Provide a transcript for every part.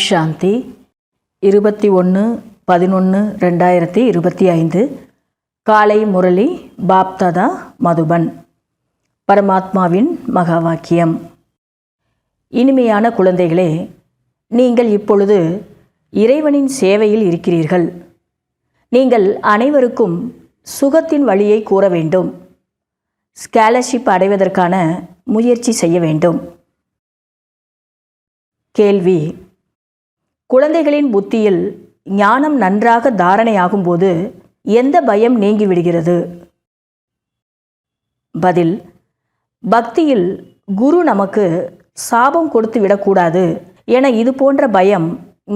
சாந்தி 21/11/2025 காலை முரளி பாப்தாதா மதுபன். பரமாத்மாவின் மகா வாக்கியம். இனிமையான குழந்தைகளே, நீங்கள் இப்பொழுது இறைவனின் சேவையில் இருக்கிறீர்கள். நீங்கள் அனைவருக்கும் சுகத்தின் வழியை கூற வேண்டும். ஸ்காலர்ஷிப் அடைவதற்கான முயற்சி செய்ய வேண்டும். கேள்வி: குழந்தைகளின் புத்தியில் ஞானம் நன்றாக தாரணையாகும்போது எந்த பயம் நீங்கிவிடுகிறது? பதில்: பக்தியில் குரு நமக்கு சாபம் கொடுத்து விடக்கூடாது என இது போன்ற பயம்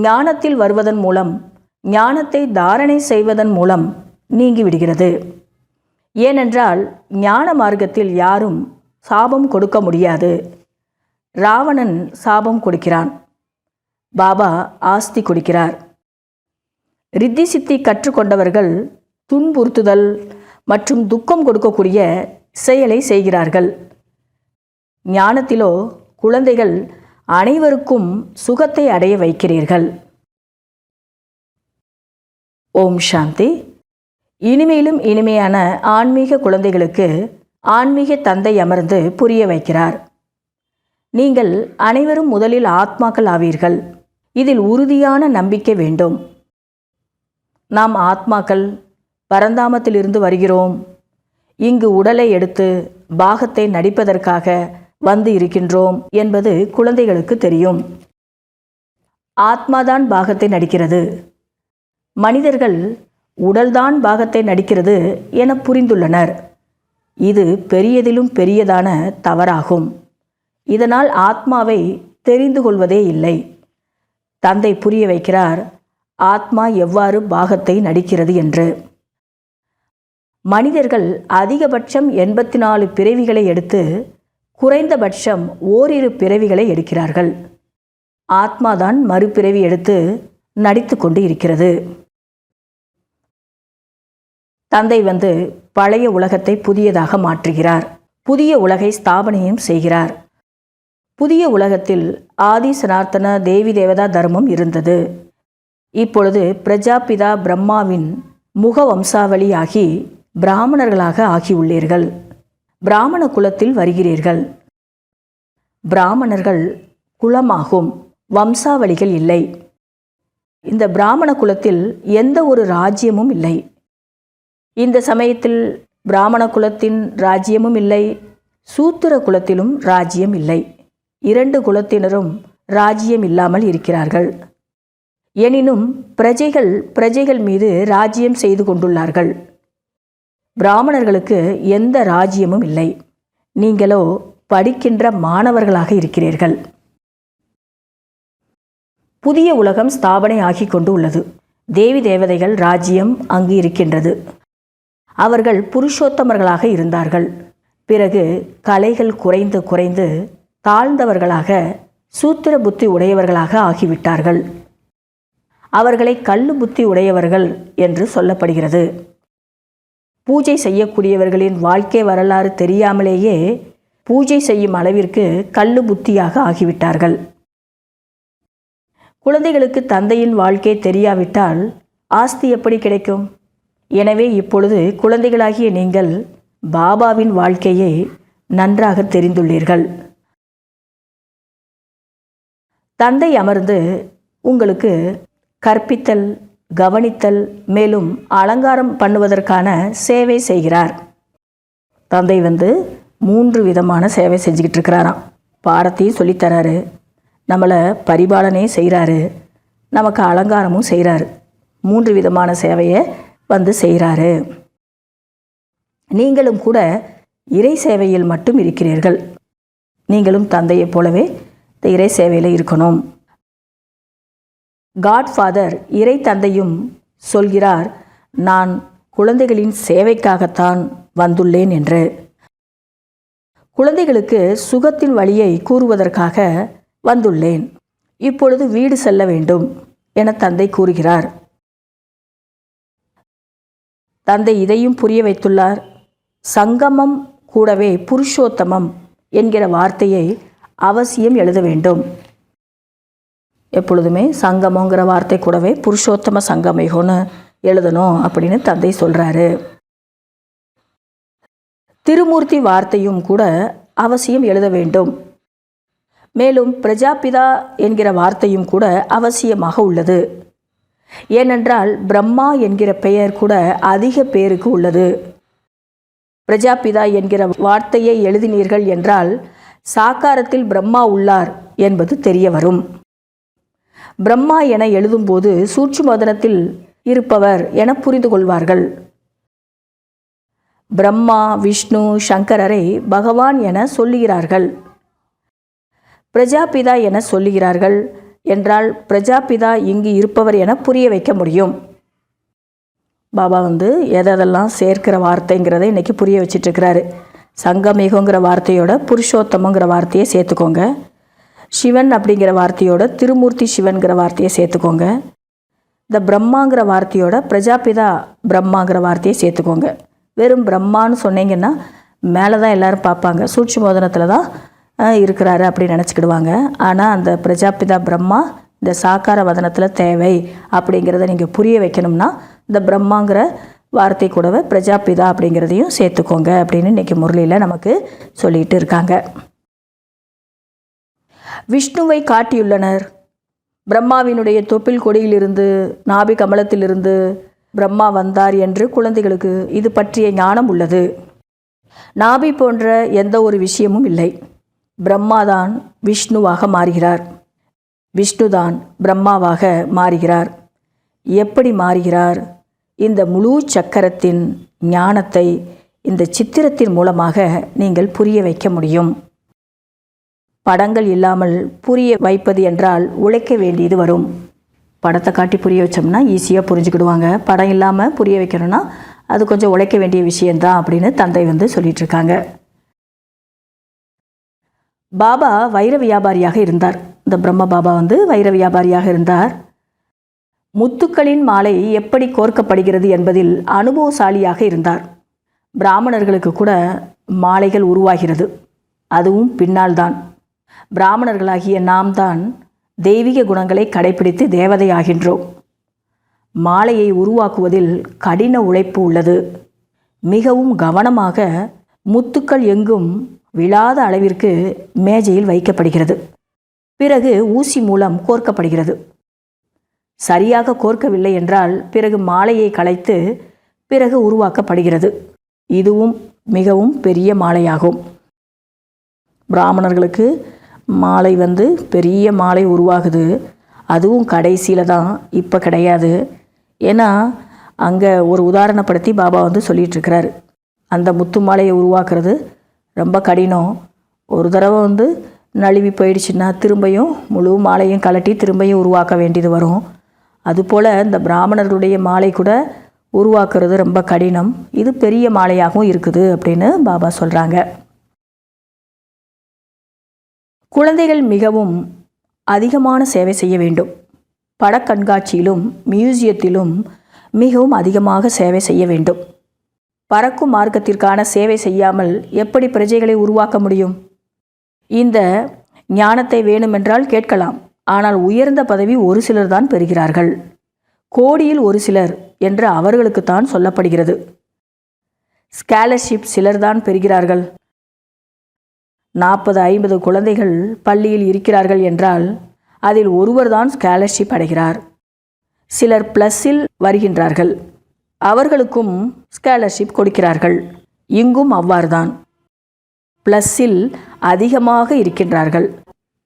ஞானத்தில் வருவதன் மூலம், ஞானத்தை தாரணை செய்வதன் மூலம் நீங்கிவிடுகிறது. ஏனென்றால் ஞான மார்க்கத்தில் யாரும் சாபம் கொடுக்க முடியாது. ராவணன் சாபம் கொடுக்கிறான், பாபா ஆஸ்தி கொடுக்கிறார். ரித்தி சித்தி கற்றுக்கொண்டவர்கள் துன்புறுத்துதல் மற்றும் துக்கம் கொடுக்கக்கூடிய செயலை செய்கிறார்கள். ஞானத்திலோ குழந்தைகள் அனைவருக்கும் சுகத்தை அடைய வைக்கிறீர்கள். ஓம் சாந்தி. இனிமையிலும் இனிமையான ஆன்மீக குழந்தைகளுக்கு ஆன்மீக தந்தை அமர்ந்து புரிய வைக்கிறார். நீங்கள் அனைவரும் முதலில் ஆத்மாக்கள் ஆவீர்கள். இதில் உறுதியான நம்பிக்கை வேண்டும். நாம் ஆத்மாக்கள் பரந்தாமத்திலிருந்து வருகிறோம். இங்கு உடலை எடுத்து பாகத்தை நடிப்பதற்காக வந்து இருக்கின்றோம் என்பது குழந்தைகளுக்கு தெரியும். ஆத்மாதான் பாகத்தை நடிக்கிறது, மனிதர்கள் உடல்தான் பாகத்தை நடிக்கிறது என புரிந்துள்ளனர். இது பெரியதிலும் பெரியதான தவறாகும். இதனால் ஆத்மாவை தெரிந்து கொள்வதே இல்லை. தந்தை புரிய வைக்கிறார் ஆத்மா எவ்வாறு பாகத்தை நடிக்கிறது என்று. மனிதர்கள் அதிகபட்சம் 84 பிறவிகளை எடுத்து குறைந்தபட்சம் ஓரிரு பிறவிகளை எடுக்கிறார்கள். ஆத்மாதான் மறுபிறவி எடுத்து நடித்து கொண்டு இருக்கிறது. தந்தை வந்து பழைய உலகத்தை புதியதாக மாற்றுகிறார். புதிய உலகை ஸ்தாபனையும் செய்கிறார். புதிய உலகத்தில் ஆதி சனார்த்தன தேவி தேவதா தர்மம் இருந்தது. இப்பொழுது பிரஜாபிதா பிரம்மாவின் முக வம்சாவளியாகி பிராமணர்களாக ஆகியுள்ளீர்கள். பிராமண குலத்தில் வருகிறீர்கள். பிராமணர்கள் குலமாகும், வம்சாவளிகள் இல்லை. இந்த பிராமண குலத்தில் எந்த ஒரு ராஜ்யமும் இல்லை. இந்த சமயத்தில் பிராமண குலத்தின் ராஜ்யமும் இல்லை, சூத்திர குலத்திலும் ராஜ்யம் இல்லை. 2 குலத்தினரும் ராஜ்யம் இல்லாமல் இருக்கிறார்கள். எனினும் பிரஜைகள் மீது ராஜ்யம் செய்து கொண்டுள்ளார்கள். பிராமணர்களுக்கு எந்த ராஜ்யமும் இல்லை. நீங்களோ படிக்கின்ற மாணவர்களாக இருக்கிறீர்கள். புதிய உலகம் ஸ்தாபனை ஆகி கொண்டு உள்ளது. தேவி தேவதைகள் ராஜ்யம் அங்கு இருக்கின்றது. அவர்கள் புருஷோத்தமர்களாக இருந்தார்கள். பிறகு கலைகள் குறைந்து குறைந்து தாழ்ந்தவர்களாக, சூத்திர புத்தி உடையவர்களாக ஆகிவிட்டார்கள். அவர்களை கல்லு புத்தி உடையவர்கள் என்று சொல்லப்படுகிறது. பூஜை செய்யக்கூடியவர்களின் வாழ்க்கை வரலாறு தெரியாமலேயே பூஜை செய்யும் அளவிற்கு கல்லு புத்தியாக ஆகிவிட்டார்கள். குழந்தைகளுக்கு தந்தையின் வாழ்க்கை தெரியாவிட்டால் ஆஸ்தி எப்படி கிடைக்கும்? எனவே இப்பொழுது குழந்தைகளாகிய நீங்கள் பாபாவின் வாழ்க்கையை நன்றாக தெரிந்துள்ளீர்கள். தந்தை அமர்ந்து உங்களுக்கு கற்பித்தல், கவனித்தல், மேலும் அலங்காரம் பண்ணுவதற்கான சேவை செய்கிறார். தந்தை வந்து 3 விதமான சேவை செஞ்சுக்கிட்டு இருக்கிறாராம். பாடத்தையும் சொல்லித்தராரு, நம்மளை பரிபாலனே செய்கிறாரு, நமக்கு அலங்காரமும் செய்கிறாரு. 3 விதமான சேவையை வந்து செய்கிறாரு. நீங்களும் கூட இறை சேவையில் மட்டும் இருக்கிறீர்கள். நீங்களும் தந்தையைப் போலவே இந்த இறை சேவையில் இருக்கணும். காட்ஃபாதர் இறை தந்தையும் சொல்கிறார், நான் குழந்தைகளின் சேவைக்காகத்தான் வந்துள்ளேன் என்று. குழந்தைகளுக்கு சுகத்தின் வழியை கூறுவதற்காக வந்துள்ளேன். இப்பொழுது வீடு செல்ல வேண்டும் என தந்தை கூறுகிறார். தந்தை இதையும் புரிய வைத்துள்ளார். சங்கமம் கூடவே புருஷோத்தமம் என்கிற வார்த்தையை அவசியம் எழுத வேண்டும். எப்பொழுதுமே சங்கமங்கிற வார்த்தை கூடவே புருஷோத்தம சங்கமயுகம்னு எழுதணும் அப்படின்னு தந்தை சொல்கிறாரு. திருமூர்த்தி வார்த்தையும் கூட அவசியம் எழுத வேண்டும். மேலும் பிரஜாபிதா என்கிற வார்த்தையும் கூட அவசியமாக உள்ளது. ஏனென்றால் பிரம்மா என்கிற பெயர் கூட அதிக பேருக்கு உள்ளது. பிரஜாபிதா என்கிற வார்த்தையை எழுதினீர்கள் என்றால் சாக்காரத்தில் பிரம்மா உள்ளார் என்பது தெரிய வரும். பிரம்மா என எழுதும்போது சூட்சுமதனத்தில் இருப்பவர் என புரிந்து கொள்வார்கள். பிரம்மா, விஷ்ணு, சங்கரரை பகவான் என சொல்லுகிறார்கள். பிரஜாபிதா என சொல்லுகிறார்கள் என்றால் பிரஜாபிதா இங்கு இருப்பவர் என புரிய வைக்க முடியும். பாபா எதெல்லாம் சேர்க்கிற வார்த்தைங்கிறத இன்றைக்கி புரிய வச்சிட்ருக்கிறாரு. சங்கமேகங்கிற வார்த்தையோட புருஷோத்தமங்கிற வார்த்தையை சேர்த்துக்கோங்க. சிவன் அப்படிங்கிற வார்த்தையோட திருமூர்த்தி சிவன்கிற வார்த்தையை சேர்த்துக்கோங்க. இந்த பிரம்மாங்கிற வார்த்தையோட பிரஜாபிதா பிரம்மாங்கிற வார்த்தையை சேர்த்துக்கோங்க. வெறும் பிரம்மான்னு சொன்னீங்கன்னா மேலே தான் எல்லோரும் பார்ப்பாங்க, சூட்சுமோதனத்தில் தான் இருக்கிறாரு அப்படின்னு நினச்சிக்கிடுவாங்க. ஆனால் அந்த பிரஜாபிதா பிரம்மா இந்த சாக்கார வதனத்தில் தேவை அப்படிங்கிறத நீங்கள் புரிய வைக்கணும்னா இந்த பிரம்மாங்கிற வார்த்தை கூடவே பிரஜாபிதா அப்படிங்கிறதையும் சேர்த்துக்கோங்க அப்படின்னு இன்றைக்கி முரளியில் நமக்கு சொல்லிகிட்டு இருக்காங்க. விஷ்ணுவை காட்டியுள்ளனர். பிரம்மாவினுடைய தொப்பில் கொடியிலிருந்து நாபி கமலத்திலிருந்து பிரம்மா வந்தார் என்று குழந்தைகளுக்கு இது பற்றிய ஞானம் உள்ளது. நாபி போன்ற எந்த ஒரு விஷயமும் இல்லை. பிரம்மாதான் விஷ்ணுவாக மாறுகிறார், விஷ்ணுதான் பிரம்மாவாக மாறுகிறார். எப்படி மாறுகிறார்? இந்த முழு சக்கரத்தின் ஞானத்தை இந்த சித்திரத்தின் மூலமாக நீங்கள் புரிய வைக்க முடியும். படங்கள் இல்லாமல் புரிய வைப்பது என்றால் உழைக்க வேண்டியது வரும். படத்தை காட்டி புரிய வச்சோம்னா ஈஸியாக புரிஞ்சுக்கிடுவாங்க. படம் இல்லாமல் புரிய வைக்கணும்னா அது கொஞ்சம் உழைக்க வேண்டிய விஷயந்தான் அப்படின்னு தந்தை சொல்லிகிட்ருக்காங்க. பாபா வைர வியாபாரியாக இருந்தார். இந்த பிரம்ம பாபா வைர வியாபாரியாக இருந்தார். முத்துக்களின் மாலை எப்படி கோர்க்கப்படுகிறது என்பதில் அனுபவசாலியாக இருந்தார். பிராமணர்களுக்கு கூட மாலைகள் உருவாகிறது, அதுவும் பின்னால் தான். பிராமணர்களாகிய நாம் தான் தெய்வீக குணங்களை கடைபிடித்து தேவதை ஆகின்றோம். மாலையை உருவாக்குவதில் கடின உழைப்பு உள்ளது. மிகவும் கவனமாக முத்துக்கள் எங்கும் விழாத அளவிற்கு மேஜையில் வைக்கப்படுகிறது. பிறகு ஊசி மூலம் கோர்க்கப்படுகிறது. சரியாக கோர்க்கவில்லை என்றால் பிறகு மாலையை கலைத்து பிறகு உருவாக்கப்படுகிறது. இதுவும் மிகவும் பெரிய மாலையாகும். பிராமணர்களுக்கு மாலை பெரிய மாலை உருவாகுது, அதுவும் கடைசியில் தான், இப்போ கிடையாது. ஏன்னா அங்கே ஒரு உதாரணப்படுத்தி பாபா சொல்லிகிட்ருக்கிறாரு. அந்த முத்து மாலையை உருவாக்குறது ரொம்ப கடினம். ஒரு தடவை நழுவி போயிடுச்சுன்னா திரும்பியும் முழு மாலையும் கலட்டி திரும்பியும் உருவாக்க வேண்டியது வரும். அதுபோல் இந்த பிராமணர்களுடைய மாலை கூட உருவாக்குறது ரொம்ப கடினம். இது பெரிய மாலையாகவும் இருக்குது அப்படின்னு பாபா சொல்கிறாங்க. குழந்தைகள் மிகவும் அதிகமான சேவை செய்ய வேண்டும். படக்கண்காட்சியிலும் மியூசியத்திலும் மிகவும் அதிகமாக சேவை செய்ய வேண்டும். பறக்கும் மார்க்கத்திற்கான சேவை செய்யாமல் எப்படி பிரஜைகளை உருவாக்க முடியும்? இந்த ஞானத்தை வேணுமென்றால் கேட்கலாம். ஆனால் உயர்ந்த பதவி ஒரு சிலர் தான் பெறுகிறார்கள். கோடியில் ஒரு சிலர் என்று அவர்களுக்குத்தான் சொல்லப்படுகிறது. ஸ்காலர்ஷிப் சிலர்தான் பெறுகிறார்கள். 40-50 குழந்தைகள் பள்ளியில் இருக்கிறார்கள் என்றால் அதில் ஒருவர்தான் ஸ்காலர்ஷிப் அடைகிறார். சிலர் ப்ளஸில் வருகின்றார்கள், அவர்களுக்கும் ஸ்காலர்ஷிப் கொடுக்கிறார்கள். இங்கும் அவ்வாறுதான். ப்ளஸில் அதிகமாக இருக்கின்றார்கள்.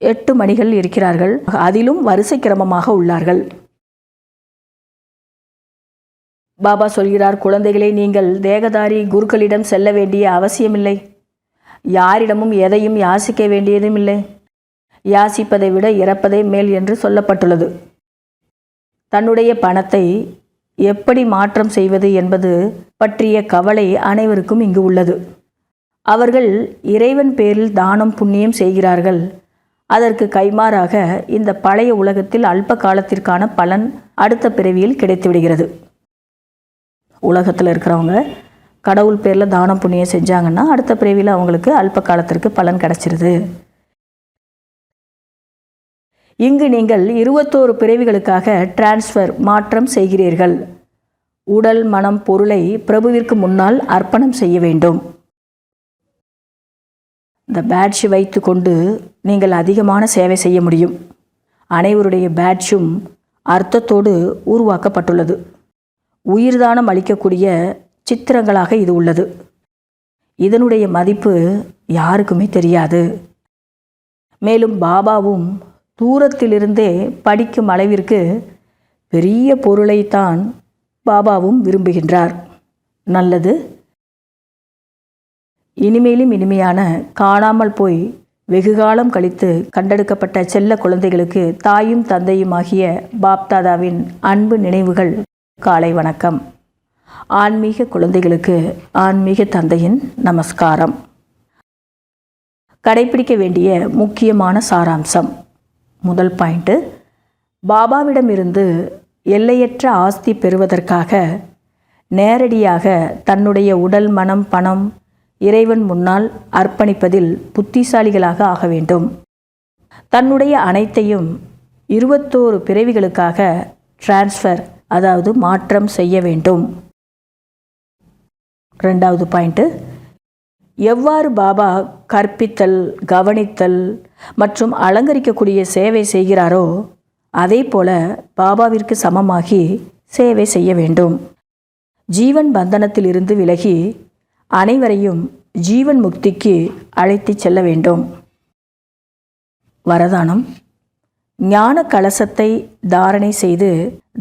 8 மணிகள் இருக்கிறார்கள், அதிலும் வரிசை கிரமமாக உள்ளார்கள். பாபா சொல்கிறார், குழந்தைகளை நீங்கள் தேகதாரி குருக்களிடம் செல்ல வேண்டிய அவசியமில்லை. யாரிடமும் எதையும் யாசிக்க வேண்டியதும் இல்லை. யாசிப்பதை விட இறப்பதே மேல் என்று சொல்லப்பட்டுள்ளது. தன்னுடைய பணத்தை எப்படி மாற்றம் செய்வது என்பது பற்றிய கவலை அனைவருக்கும் இங்கு உள்ளது. அவர்கள் இறைவன் பேரில் தானம் புண்ணியம் செய்கிறார்கள். அதற்கு கைமாறாக இந்த பழைய உலகத்தில் அல்ப காலத்திற்கான பலன் அடுத்த பிறவியில் கிடைத்துவிடுகிறது. உலகத்தில் இருக்கிறவங்க கடவுள் பேரில் தானம் புண்ணியம் செஞ்சாங்கன்னா அடுத்த பிறவியில் அவங்களுக்கு அல்ப காலத்திற்கு பலன் கிடச்சிருது. இங்கு நீங்கள் 21 பிறவிகளுக்காக டிரான்ஸ்ஃபர் மாற்றம் செய்கிறீர்கள். உடல், மனம், பொருளை பிரபுவிற்கு முன்னால் அர்ப்பணம் செய்ய வேண்டும். இந்த பேட்ஜ் வைத்து கொண்டு நீங்கள் அதிகமான சேவை செய்ய முடியும். அனைவருடைய பேட்ஜும் அர்த்தத்தோடு உருவாக்கப்பட்டுள்ளது. உயிர்தானம் அளிக்கக்கூடிய சித்திரங்களாக இது உள்ளது. இதனுடைய மதிப்பு யாருக்குமே தெரியாது. மேலும் பாபாவும் தூரத்திலிருந்தே படிக்கும் அளவிற்கு பெரிய பொருளைத்தான் பாபாவும் விரும்புகின்றார். நல்லது. இனிமேலும் இனிமையான காணாமல் போய் வெகுகாலம் கழித்து கண்டெடுக்கப்பட்ட செல்ல குழந்தைகளுக்கு தாயும் தந்தையுமாகிய பாப்தாதாவின் அன்பு நினைவுகள். காலை வணக்கம். ஆன்மீக குழந்தைகளுக்கு ஆன்மீக தந்தையின் நமஸ்காரம். கடைபிடிக்க வேண்டிய முக்கியமான சாராம்சம். முதல் பாயிண்ட்டு, பாபாவிடமிருந்து எல்லையற்ற ஆஸ்தி பெறுவதற்காக நேரடியாக தன்னுடைய உடல், மனம், பணம் இறைவன் முன்னால் அர்ப்பணிப்பதில் புத்திசாலிகளாக ஆக வேண்டும். தன்னுடைய அனைத்தையும் 21 பிறவிகளுக்காக டிரான்ஸ்ஃபர், அதாவது மாற்றம் செய்ய வேண்டும். ரெண்டாவது பாயிண்ட்டு, எவ்வாறு பாபா கற்பித்தல், கவனித்தல் மற்றும் அலங்கரிக்கக்கூடிய சேவை செய்கிறாரோ அதே போல பாபாவிற்கு சமமாகி சேவை செய்ய வேண்டும். ஜீவன் பந்தனத்திலிருந்து விலகி அனைவரையும் ஜீவன் முக்திக்கு அழைத்து செல்ல வேண்டும். வரதானம். ஞான கலசத்தை தாரணை செய்து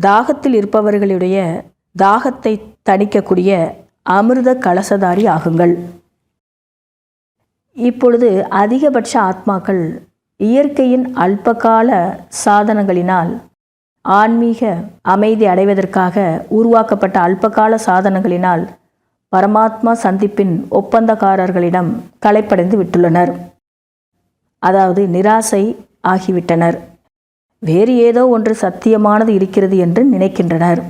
தாகத்தில் இருப்பவர்களுடைய தாகத்தை தணிக்கக்கூடிய அமிர்த கலசதாரி ஆகுங்கள். இப்பொழுது அதிகபட்ச ஆத்மாக்கள் இயற்கையின் அல்பகால சாதனங்களினால் ஆன்மீக அமைதி அடைவதற்காக உருவாக்கப்பட்ட அல்பகால சாதனங்களினால் பரமாத்மா சந்திப்பின் ஒப்பந்தக்காரர்களிடம் களைப்படைந்து விட்டுள்ளனர். அதாவது நிராசை ஆகிவிட்டனர். வேறு ஏதோ ஒன்று சத்தியமானது இருக்கிறது என்று நினைக்கின்றனர்.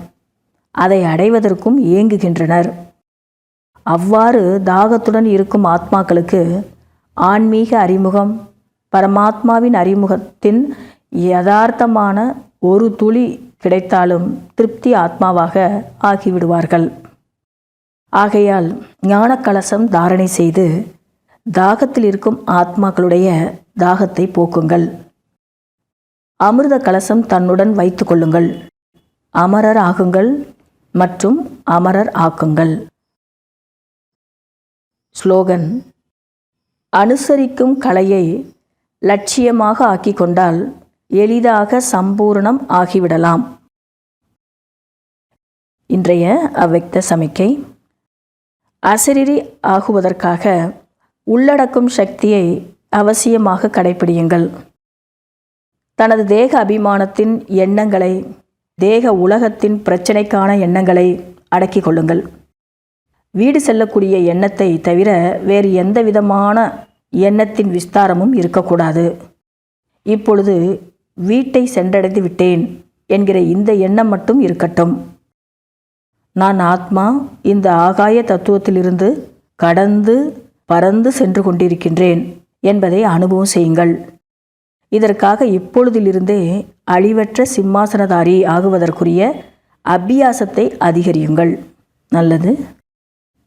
அதை அடைவதற்கும் ஏங்குகின்றனர். அவ்வாறு தாகத்துடன் இருக்கும் ஆத்மாக்களுக்கு ஆன்மீக அறிமுகம், பரமாத்மாவின் அறிமுகத்தின் யதார்த்தமான ஒரு துளி கிடைத்தாலும் திருப்தி ஆத்மாவாக ஆகிவிடுவார்கள். ஆகையால் ஞான கலசம் தாரணை செய்து தாகத்தில் இருக்கும் ஆத்மாக்களுடைய தாகத்தை போக்குங்கள். அமிர்த கலசம் தன்னுடன் வைத்து கொள்ளுங்கள். அமரர் ஆகுங்கள் மற்றும் அமரர் ஆக்குங்கள். ஸ்லோகன். அனுசரிக்கும் கலையை லட்சியமாக ஆக்கிக் கொண்டால் எளிதாக சம்பூர்ணம் ஆகிவிடலாம். இன்றைய அவ்வக்த சமிக்கை. அசரீரி ஆகுவதற்காக உள்ளடக்கும் சக்தியை அவசியமாக கடைபிடியுங்கள். தனது தேக அபிமானத்தின் எண்ணங்களை, தேக உலகத்தின் பிரச்சனைக்கான எண்ணங்களை அடக்கிக் கொள்ளுங்கள். வீடு செல்லக்கூடிய எண்ணத்தை தவிர வேறு எந்த விதமான எண்ணத்தின் விஸ்தாரமும் இருக்கக்கூடாது. இப்பொழுது வீட்டை சென்றடைந்து விட்டேன் என்கிற இந்த எண்ணம் மட்டும் இருக்கட்டும். நான் ஆத்மா இந்த ஆகாய தத்துவத்திலிருந்து கடந்து பறந்து சென்று கொண்டிருக்கின்றேன் என்பதை அனுபவம் செய்யுங்கள். இதற்காக இப்பொழுதிலிருந்தே அழிவற்ற சிம்மாசனதாரி ஆகுவதற்குரிய அபியாசத்தை அதிகரியுங்கள். நல்லது.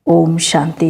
ஓம் சாந்தி.